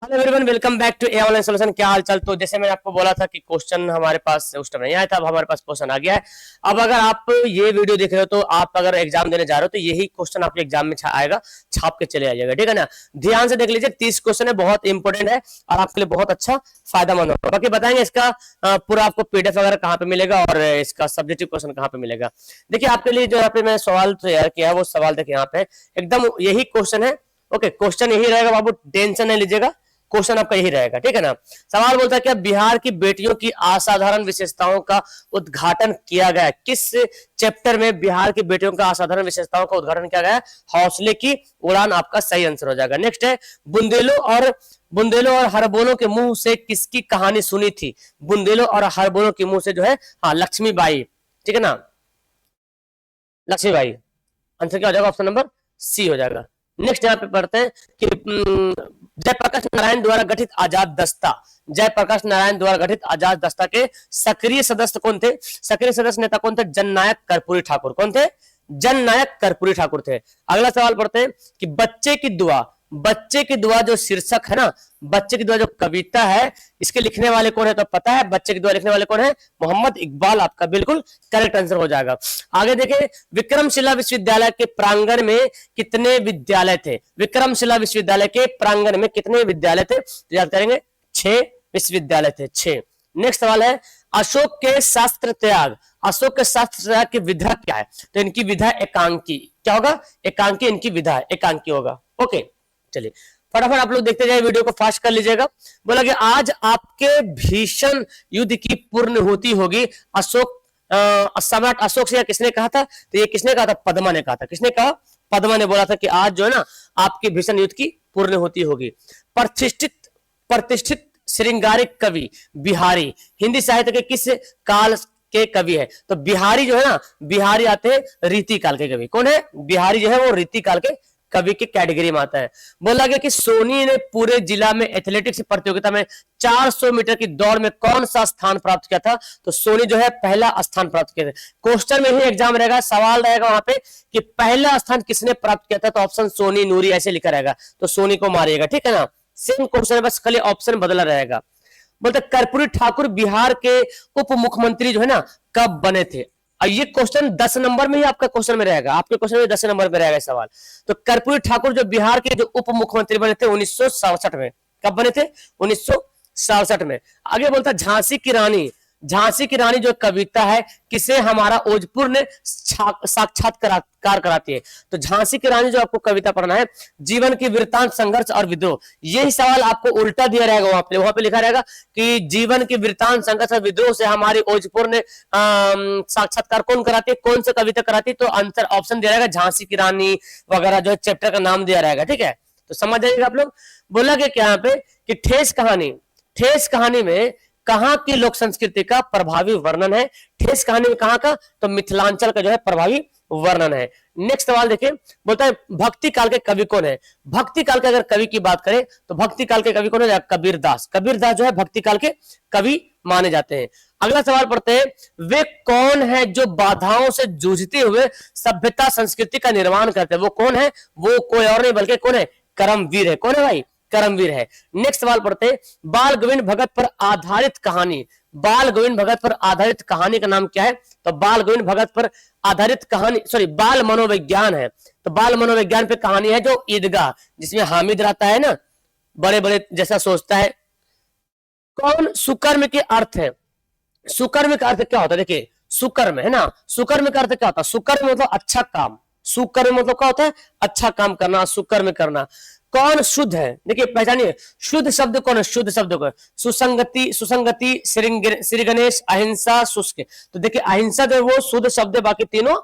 Hello everyone, welcome back to a online solution. क्या हाल चाल। तो जैसे मैंने आपको बोला था कि क्वेश्चन हमारे पास उस टाइम नहीं आया था, अब हमारे पास क्वेश्चन आ गया है। अब अगर आप ये वीडियो देख रहे हो तो आप अगर एग्जाम देने जा रहे हो तो यही क्वेश्चन आपके एग्जाम में आएगा, छाप के चले आइएगा, ठीक है ना। ध्यान से देख लीजिए, 30 क्वेश्चन है, बहुत इंपॉर्टेंट है और आपके लिए बहुत अच्छा फायदेमंद होगा। बाकी बताएंगे इसका पूरा आपको पीडीएफ वगैरह कहाँ पे मिलेगा और इसका सब्जेक्टिव क्वेश्चन कहाँ पे मिलेगा। देखिए आपके लिए जो यहाँ पे मैंने सवाल तैयार किया है वो सवाल देखिए यहाँ पे एकदम यही क्वेश्चन है। ओके, क्वेश्चन यही रहेगा बाबू, टेंशन नहीं लीजिएगा, क्वेश्चन आपका यही रहेगा, ठीक है ना। सवाल बोलता है कि बिहार की बेटियों की असाधारण विशेषताओं का उद्घाटन किया गया, किस चैप्टर में बिहार की बेटियों का असाधारण विशेषताओं का उद्घाटन किया गया। हौसले की उड़ान आपका सही आंसर हो जाएगा। नेक्स्ट है, बुंदेलो और हरबोलों के मुंह से किसकी कहानी सुनी थी। बुंदेलो और हरबोलों के मुंह से जो है, हाँ, लक्ष्मीबाई, ठीक है ना, लक्ष्मीबाई। आंसर क्या हो जाएगा, ऑप्शन नंबर सी हो जाएगा। नेक्स्ट यहाँ पे पढ़ते हैं कि जयप्रकाश नारायण द्वारा गठित आजाद दस्ता, जयप्रकाश नारायण द्वारा गठित आजाद दस्ता के सक्रिय सदस्य कौन थे। सक्रिय सदस्य नेता कौन थे। जननायक कर्पूरी ठाकुर। कौन थे। जननायक कर्पूरी ठाकुर थे। अगला सवाल पढ़ते हैं कि बच्चे की दुआ, बच्चे की दुआ जो शीर्षक है ना, बच्चे की दुआ जो कविता है, इसके लिखने वाले कौन है तो पता है, बच्चे की दुआ लिखने वाले कौन है, मोहम्मद इकबाल। आपका बिल्कुल करेक्ट आंसर हो जाएगा। आगे देखिए, विक्रमशिला विश्वविद्यालय के प्रांगण में कितने विद्यालय थे। विक्रमशिला विश्वविद्यालय के प्रांगण में कितने विद्यालय थे, तो याद करेंगे 6 विश्वविद्यालय थे, 6। नेक्स्ट सवाल है, अशोक के शास्त्र त्याग, अशोक के शास्त्र त्याग की विधा क्या है, तो इनकी विधा एकांकी। क्या होगा, एकांकी इनकी विधा है, एकांकी होगा। ओके, चलिए फटाफट आप लोग देखते जाए, वीडियो को फास्ट कर लीजिएगा। बोला कि आज आपके भीषण युद्ध की पूर्णहुति होगी। अशोक सम्राट अशोक से किसने कहा था, तो ये किसने कहा था, पद्मा ने कहा था। किसने कहा, पद्मा ने बोला था कि आज जो है ना आपकी भीषण युद्ध की पूर्णहुति होगी। प्रतिष्ठित प्रतिष्ठित श्रृंगारिक कवि बिहारी हिंदी साहित्य के किस काल के कवि है, तो बिहारी जो है ना, बिहारी आते हैं रीति काल के कवि। कौन है, बिहारी जो है वो रीति काल के कवि की कैटेगरी में आता है। बोला गया कि सोनी ने पूरे जिला में एथलेटिक्स प्रतियोगिता में 400 मीटर की दौड़ में कौन सा स्थान प्राप्त किया था, तो सोनी जो है पहला स्थान प्राप्त किया था। क्वेश्चन में ही एग्जाम रहेगा, सवाल रहेगा वहां पे कि पहला स्थान किसने प्राप्त किया था, तो ऑप्शन सोनी नूरी ऐसे लिखा रहेगा, तो सोनी को मारिएगा, ठीक है ना। सेम क्वेश्चन है, बस खाली ऑप्शन बदला रहेगा। बोलते कर्पूरी ठाकुर बिहार के उप मुख्यमंत्री जो है ना कब बने थे। ये क्वेश्चन 10 नंबर में ही आपका क्वेश्चन में रहेगा, आपके क्वेश्चन में 10 नंबर में रहेगा सवाल। तो कर्पूरी ठाकुर जो बिहार के जो उप मुख्यमंत्री बने थे 1967 में। कब बने थे, 1967 में। आगे बोलता है झांसी की रानी, झांसी की रानी जो कविता है किसे हमारा ओजपुर ने साक्षात्कार कराती है, तो झांसी की रानी जो आपको कविता पढ़ना है, जीवन की वृत्तांत संघर्ष और विद्रोह। यही सवाल आपको उल्टा दिया रहेगा, वहां पे लिखा रहेगा कि जीवन की वृत्तांत संघर्ष और विद्रोह से हमारी ओजपुर ने साक्षात्कार कौन कराती है, कौन सी कविता कराती है, तो आंसर ऑप्शन दिया रहेगा झांसी की रानी वगैरह जो चैप्टर का नाम दिया रहेगा, ठीक है। तो समझ जाइएगा आप लोग। बोला गया क्या यहाँ पे कि ठेस कहानी, ठेस कहानी में कहां की लोक संस्कृति का प्रभावी वर्णन है। ठेस कहानी में कहां का, तो मिथिलांचल का जो है प्रभावी वर्णन है। नेक्स्ट सवाल देखिए, बोलता है भक्ति काल के कवि कौन है। भक्ति काल के अगर कवि की बात करें तो भक्ति काल के कवि कौन है, कबीरदास। कबीरदास जो है भक्ति काल के कवि माने जाते हैं। अगला सवाल पढ़ते हैं, वे कौन है जो बाधाओं से जूझते हुए सभ्यता संस्कृति का निर्माण करते हैं। वो कौन है, वो कोई और नहीं बल्कि कौन है, करमवीर है। कौन है भाई, करमवीर है। नेक्स्ट सवाल पढ़ते हैं, बाल गोविंद भगत पर आधारित कहानी, बाल गोविंद भगत पर आधारित कहानी का नाम क्या है, तो बाल गोविंद भगत पर आधारित कहानी, सॉरी, बाल मनोविज्ञान है। तो बाल मनोविज्ञान पे कहानी है जो ईदगाह, जिसमें हामिद रहता है ना, बड़े बड़े जैसा सोचता है। कौन सुकर्म के अर्थ है, सुकर्म का अर्थ क्या होता है, देखिए सुकर्म है ना, सुकर्म का अर्थ क्या होता है, सुकर्म मतलब अच्छा काम, सुकर्म मतलब क्या होता है, अच्छा काम करना, सुकर्म करना। कौन शुद्ध है, देखिए पहचानिए, शुद्ध शब्द कौन है, शुद्ध शब्द कौन, सुसंगति, सुसंगति, श्री गणेश, अहिंसा, शुष्क। तो देखिए अहिंसा जो है वो शुद्ध शब्द है, बाकी तीनों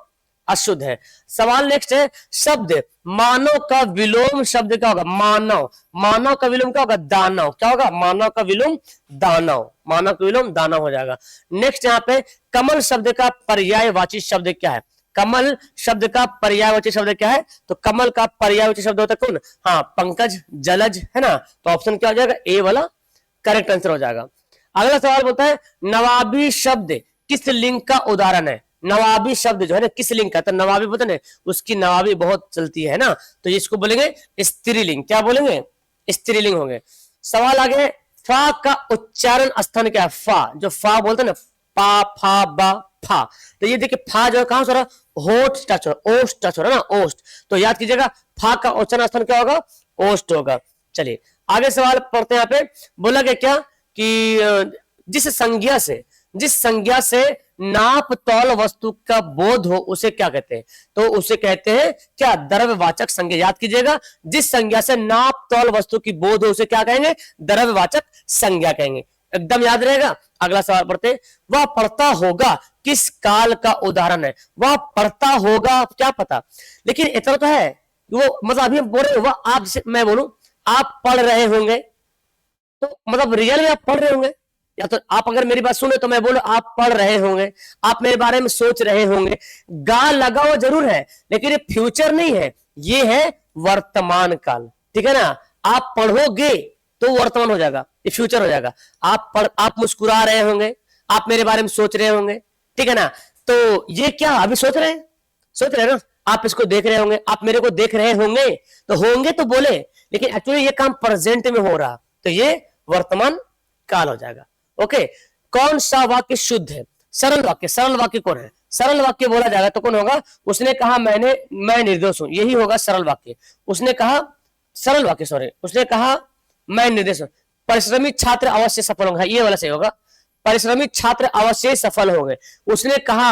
अशुद्ध है। सवाल नेक्स्ट है, शब्द मानव का विलोम शब्द क्या होगा, मानव, मानव का विलोम क्या होगा, दानव। क्या होगा, मानव का विलोम दानव, मानव का विलोम दानव हो जाएगा। नेक्स्ट यहाँ पे कमल शब्द का पर्यायवाची शब्द क्या है, कमल शब्द का पर्यायवाची शब्द क्या है, तो कमल का पर्यायवाची शब्द होता है कौन, हाँ, पंकज, जलज, है ना। तो ऑप्शन क्या हो जाएगा, ए वाला करेक्ट आंसर हो जाएगा। अगला सवाल बोलता है, नवाबी शब्द किस लिंग का उदाहरण है। नवाबी शब्द जो है ना किस लिंग का, तो नवाबी पता नहीं, उसकी नवाबी बहुत चलती है ना, तो इसको बोलेंगे स्त्रीलिंग। क्या बोलेंगे, स्त्रीलिंग होंगे। सवाल आगे है, फा का उच्चारण स्थान क्या है? फा, जो फा बोलते हैं ना, पा फा बा फा, तो ये देखिए फा जो है कहां से हो रहा है? होठ टच हो रहा है, ओस्ट टच हो रहा है ना, ओस्ट। तो याद कीजिएगा फा का उच्चारण स्थान क्या होगा? ओस्ट होगा। चलिए आगे सवाल पढ़ते हैं। यहाँ पे बोला गया क्या कि जिस संज्ञा से नाप तौल वस्तु का बोध हो उसे क्या कहते हैं? तो उसे कहते हैं क्या? द्रव्यवाचक संज्ञा। याद कीजिएगा, जिस संज्ञा से नाप तौल वस्तु की बोध हो उसे क्या कहेंगे? द्रव्यवाचक संज्ञा कहेंगे। एकदम याद रहेगा। अगला सवाल पढ़ते हैं, वह पढ़ता होगा किस काल का उदाहरण है? वह पढ़ता होगा क्या पता, लेकिन इतना तो है वो, मतलब अभी हम बोल रहे वह, आप मैं बोलूं आप पढ़ रहे होंगे, तो मतलब रियल में आप पढ़ रहे होंगे, या तो आप अगर मेरी बात सुने तो मैं बोलूं आप पढ़ रहे होंगे, आप मेरे बारे में सोच रहे होंगे। गा लगा हुआ जरूर है, लेकिन ये फ्यूचर नहीं है, ये है वर्तमान काल। ठीक है ना? आप पढ़ोगे तो वर्तमान हो जाएगा, ये फ्यूचर हो जाएगा। आप मुस्कुरा रहे होंगे, आप मेरे बारे में सोच रहे होंगे। ठीक है ना? तो ये क्या अभी सोच रहे हैं? सोच रहे हैं ना? आप इसको देख रहे होंगे, आप मेरे को देख रहे होंगे, तो होंगे तो बोले, लेकिन एक्चुअली ये काम प्रेजेंट में हो रहा, तो ये वर्तमान काल हो जाएगा। ओके, कौन सा वाक्य शुद्ध है? सरल वाक्य। सरल वाक्य कौन है? सरल वाक्य बोला जाएगा तो कौन होगा? उसने कहा मैं निर्दोष हूं, यही होगा सरल वाक्य। उसने कहा सरल वाक्य, सॉरी, उसने कहा मैं निर्दोष हूं। परिश्रमी छात्र अवश्य सफल होगा, ये वाला सही होगा। परिश्रमी छात्र अवश्य सफल होंगे। उसने कहा,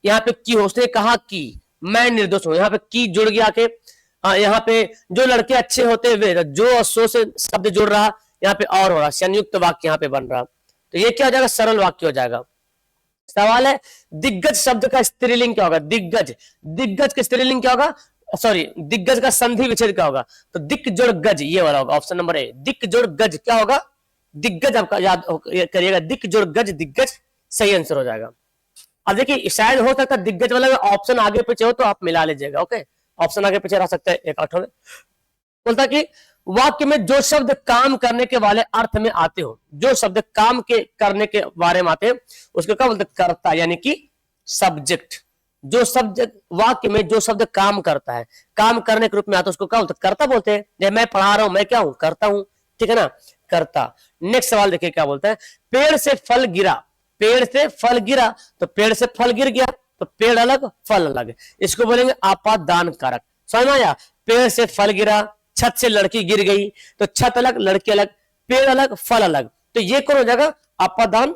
यहाँ पे की हो, उसने कहा कि मैं निर्दोष हूं, यहाँ पे की जुड़ गया के, यहाँ पे जो लड़के अच्छे होते वे, जो और सो से शब्द जुड़ रहा, यहाँ पे और हो रहा, संयुक्त वाक्य यहाँ पे बन रहा, तो ये क्या हो जाएगा? सरल वाक्य हो जाएगा। सवाल है, दिग्गज शब्द का स्त्रीलिंग क्या होगा? दिग्गज, दिग्गज का स्त्रीलिंग क्या होगा? सॉरी, दिग्गज का संधि विच्छेद क्या होगा? तो दिक जोड़ गज, ये वाला होगा, ऑप्शन नंबर ए, दिक जोड़ गज क्या होगा? दिग्गज। आपका याद करिएगा, दिक जोड़ गज, दिग्गज सही आंसर हो जाएगा। अब देखिए शायद हो सकता है दिग्गज वाला ऑप्शन आगे पीछे हो तो आप मिला लीजिएगा। ओके, ऑप्शन आगे पीछे रह सकता है एक आठ में। बोलता कि वाक्य में जो शब्द काम करने के वाले अर्थ में आते हो, जो शब्द काम के करने के बारे में आते हैं उसको क्या बोलते? कर्ता, यानी कि सब्जेक्ट। जो शब्द वाक्य में जो शब्द काम करता है, काम करने के रूप में आता है, उसको क्या बोलते? कर्ता बोलते हैं। जब मैं पढ़ा रहा हूं, मैं क्या हूं? करता हूं। ठीक है ना? कर्ता। नेक्स्ट सवाल देखिए क्या बोलता है, पेड़ से फल गिरा, पेड़ से फल गिरा, तो पेड़ से फल गिर गया, तो पेड़ अलग फल अलग, इसको बोलेंगे आपादान कारक। समझ में आया? पेड़ से फल गिरा, छत से लड़की गिर गई, तो छत अलग लड़की अलग, पेड़ अलग फल अलग, तो ये कौन हो जाएगा? आपादान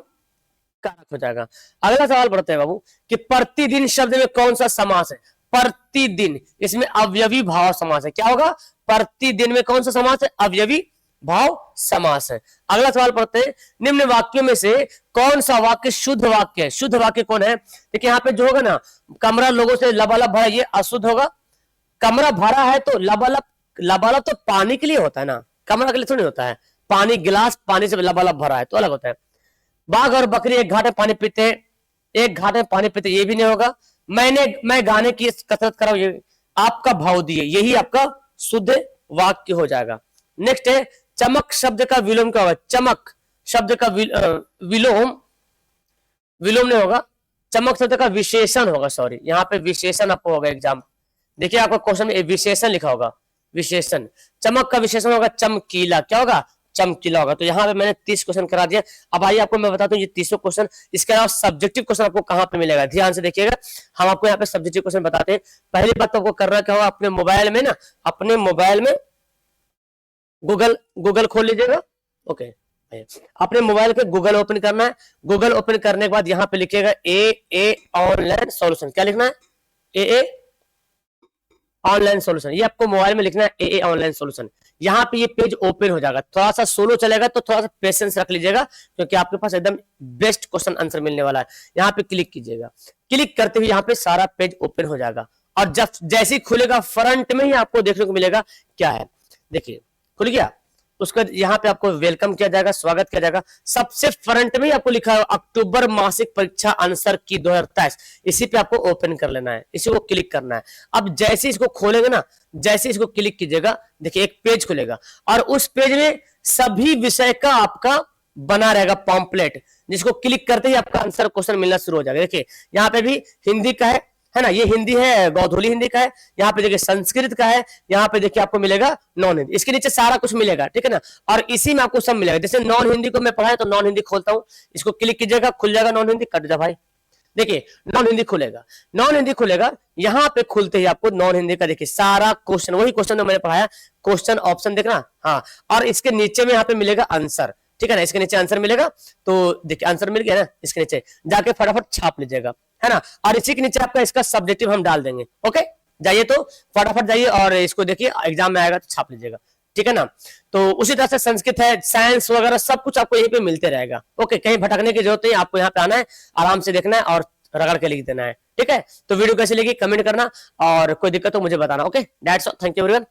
कारक हो जाएगा। अगला सवाल पढ़ते हैं बाबू कि प्रतिदिन शब्द में कौन सा समास है? प्रतिदिन, इसमें अवयवी भाव समास है। क्या होगा? प्रतिदिन में कौन सा समास है? अवयवी भाव समास है। अगला सवाल पढ़ते हैं, निम्न वाक्यों में से कौन सा वाक्य शुद्ध वाक्य है? शुद्ध वाक्य कौन है? देखिए यहाँ पे जो होगा ना, कमरा लोगों से लबालब भरा, ये अशुद्ध होगा। कमरा भरा है तो लबालब, लबालब तो पानी के लिए होता है ना, कमरा के लिए थोड़ी होता है। पानी, गिलास पानी से लबालब भरा है तो अलग होता है। बाघ और बकरी एक घाट में पानी पीते हैं, एक घाट में पानी पीते, ये भी नहीं होगा। मैं गाने की कसरत कर रहा हूं, ये आपका भाव दिए, यही आपका शुद्ध वाक्य हो जाएगा। नेक्स्ट है, चमक शब्द का विलोम क्या होगा? चमक शब्द का विलोम, विलोम नहीं होगा, चमक शब्द का विशेषण होगा। सॉरी, यहाँ पे विशेषण आपको होगा एग्जाम। देखिए आपका क्वेश्चन में विशेषण लिखा होगा, विशेषण। चमक का विशेषण होगा चमकीला, क्या होगा? चमकीला होगा। तो यहाँ पे मैंने 30 क्वेश्चन करा दिया। अब आइए आपको मैं बताता हूँ ये 30 क्वेश्चन, इसके अलावा सब्जेक्टिव क्वेश्चन आपको कहाँ पे मिलेगा, ध्यान से देखिएगा। हम आपको यहाँ पे सब्जेक्टिव क्वेश्चन बताते हैं। पहली बात तो आपको करना क्या होगा, अपने मोबाइल में ना, अपने मोबाइल में गूगल खोल लीजिएगा। ओके, अपने मोबाइल पे गूगल ओपन करना है। गूगल ओपन करने के बाद यहाँ पे लिखिएगा ए ऑनलाइन सॉल्यूशन। क्या लिखना है? ए ऑनलाइन सॉल्यूशन, ये आपको मोबाइल में लिखना है, ए ऑनलाइन सॉल्यूशन। यहाँ पे ये पेज ओपन हो जाएगा। थोड़ा सा स्लो चलेगा तो थोड़ा सा पेशेंस रख लीजिएगा, क्योंकि आपके पास एकदम बेस्ट क्वेश्चन आंसर मिलने वाला है। यहाँ पे क्लिक कीजिएगा, क्लिक करते हुए यहाँ पे सारा पेज ओपन हो जाएगा। और जब जैसे ही खुलेगा, फ्रंट में ही आपको देखने को मिलेगा क्या है। देखिए खुल गया, उसका यहाँ पे आपको वेलकम किया जाएगा, स्वागत किया जाएगा। सबसे फ्रंट में ही आपको लिखा है अक्टूबर मासिक परीक्षा आंसर की 2023, इसी पे आपको ओपन कर लेना है, इसी को क्लिक करना है। अब जैसे इसको खोलेंगे ना, जैसे इसको क्लिक कीजिएगा, देखिए एक पेज खुलेगा और उस पेज में सभी विषय का आपका बना रहेगा पॉम्पलेट, जिसको क्लिक करते ही आपका आंसर क्वेश्चन मिलना शुरू हो जाएगा। देखिए यहाँ पे भी हिंदी का है, है ना, ये हिंदी है, गोधूली हिंदी का है, यहाँ पे देखिए संस्कृत का है, यहाँ पे देखिए आपको मिलेगा नॉन हिंदी, इसके नीचे सारा कुछ मिलेगा, ठीक है ना। और इसी में आपको सब मिलेगा, जैसे नॉन हिंदी को मैं पढ़ाया तो नॉन हिंदी खोलता हूँ, इसको क्लिक कीजिएगा, खुल जाएगा नॉन हिंदी, कट जा भाई, देखिए नॉन हिंदी खुलेगा, नॉन हिंदी खुलेगा, यहाँ पे खुलते ही आपको नॉन हिंदी का देखिए सारा क्वेश्चन, वही क्वेश्चन जो मैंने पढ़ाया, क्वेश्चन ऑप्शन देखना, हाँ, और इसके नीचे में यहाँ पे मिलेगा आंसर, ठीक है ना, इसके नीचे आंसर मिलेगा, तो देखिए आंसर मिल गया ना, इसके नीचे जाके फटाफट छाप लीजिएगा, है ना, और इसी के नीचे आपका इसका सब्जेक्टिव हम डाल देंगे, ओके, जाइए तो फटाफट जाइए और इसको देखिए एग्जाम में आएगा तो छाप लीजिएगा, ठीक है ना। तो उसी तरह से संस्कृत है, साइंस वगैरह सब कुछ आपको यहीं पे मिलते रहेगा, ओके, कहीं भटकने की जरूरत नहीं, आपको यहाँ पे आना है, आराम से देखना है और रगड़ के लिख देना है, ठीक है। तो वीडियो कैसी लगी कमेंट करना, और कोई दिक्कत हो मुझे बताना, okay, that's all, thank you everyone.